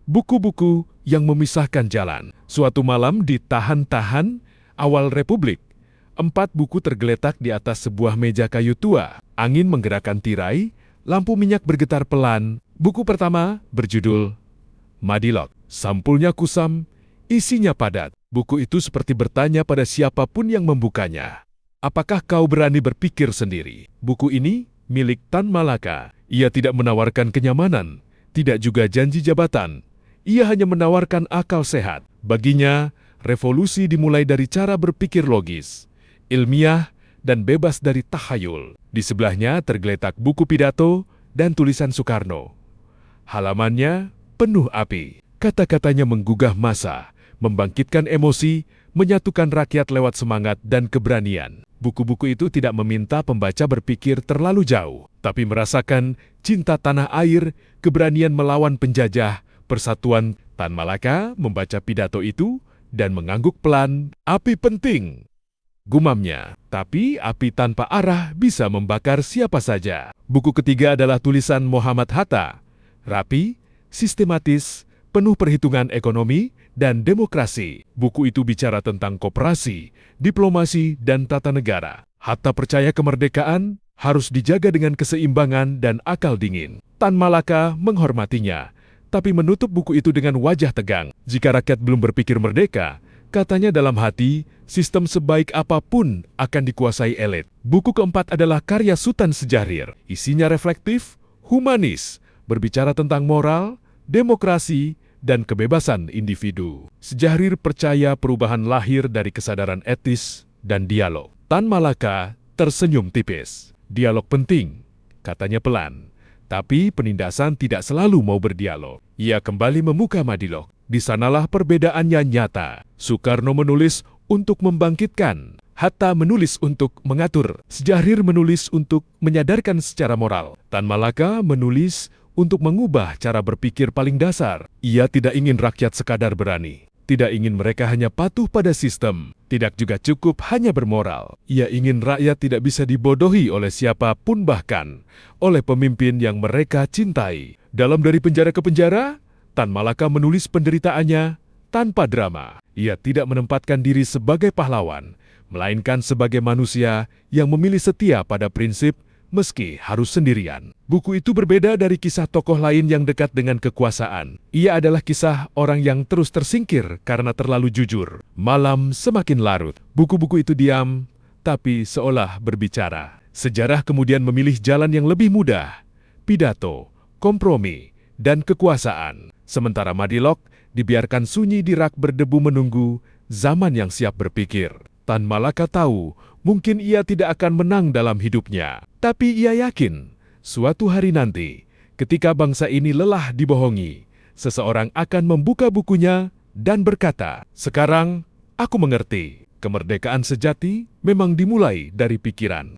Buku-buku yang memisahkan jalan. Suatu malam di tahan-tahan awal Republik, 4 buku tergeletak di atas sebuah meja kayu tua. Angin menggerakkan tirai, lampu minyak bergetar pelan. Buku pertama berjudul Madilog. Sampulnya kusam, isinya padat. Buku itu seperti bertanya pada siapapun yang membukanya. Apakah kau berani berpikir sendiri? Buku ini milik Tan Malaka. Ia tidak menawarkan kenyamanan, tidak juga janji jabatan. Ia hanya menawarkan akal sehat. Baginya, revolusi dimulai dari cara berpikir logis, ilmiah, dan bebas dari tahayul. Di sebelahnya tergeletak buku pidato dan tulisan Soekarno. Halamannya penuh api. Kata-katanya menggugah massa, membangkitkan emosi, menyatukan rakyat lewat semangat dan keberanian. Buku-buku itu tidak meminta pembaca berpikir terlalu jauh, tapi merasakan cinta tanah air, keberanian melawan penjajah, persatuan. Tan Malaka membaca pidato itu dan mengangguk pelan. Api penting, gumamnya. Tapi api tanpa arah bisa membakar siapa saja. Buku ketiga adalah tulisan Muhammad Hatta. Rapi, sistematis, penuh perhitungan ekonomi dan demokrasi. Buku itu bicara tentang koperasi, diplomasi, dan tata negara. Hatta percaya kemerdekaan harus dijaga dengan keseimbangan dan akal dingin. Tan Malaka menghormatinya, tapi menutup buku itu dengan wajah tegang. Jika rakyat belum berpikir merdeka, katanya dalam hati, sistem sebaik apapun akan dikuasai elit. Buku keempat adalah karya Sutan Sjahrir. Isinya reflektif, humanis, berbicara tentang moral, demokrasi, dan kebebasan individu. Sjahrir percaya perubahan lahir dari kesadaran etis dan dialog. Tan Malaka tersenyum tipis. Dialog penting, katanya pelan. Tapi penindasan tidak selalu mau berdialog. Ia kembali membuka Madilog. Di sanalah perbedaannya nyata. Soekarno menulis untuk membangkitkan. Hatta menulis untuk mengatur. Sjahrir menulis untuk menyadarkan secara moral. Tan Malaka menulis untuk mengubah cara berpikir paling dasar. Ia tidak ingin rakyat sekadar berani. Tidak ingin mereka hanya patuh pada sistem. Tidak juga cukup hanya bermoral. Ia ingin rakyat tidak bisa dibodohi oleh siapapun, bahkan oleh pemimpin yang mereka cintai. Dalam Dari Penjara ke Penjara, Tan Malaka menulis penderitaannya tanpa drama. Ia tidak menempatkan diri sebagai pahlawan, melainkan sebagai manusia yang memilih setia pada prinsip meski harus sendirian. Buku itu berbeda dari kisah tokoh lain yang dekat dengan kekuasaan. Ia adalah kisah orang yang terus tersingkir karena terlalu jujur. Malam semakin larut. Buku-buku itu diam, tapi seolah berbicara. Sejarah kemudian memilih jalan yang lebih mudah. Pidato, kompromi, dan kekuasaan. Sementara Madilog dibiarkan sunyi di rak berdebu menunggu zaman yang siap berpikir. Tan Malaka tahu mungkin ia tidak akan menang dalam hidupnya. Tapi ia yakin, suatu hari nanti, ketika bangsa ini lelah dibohongi, seseorang akan membuka bukunya dan berkata, "Sekarang aku mengerti, kemerdekaan sejati memang dimulai dari pikiran."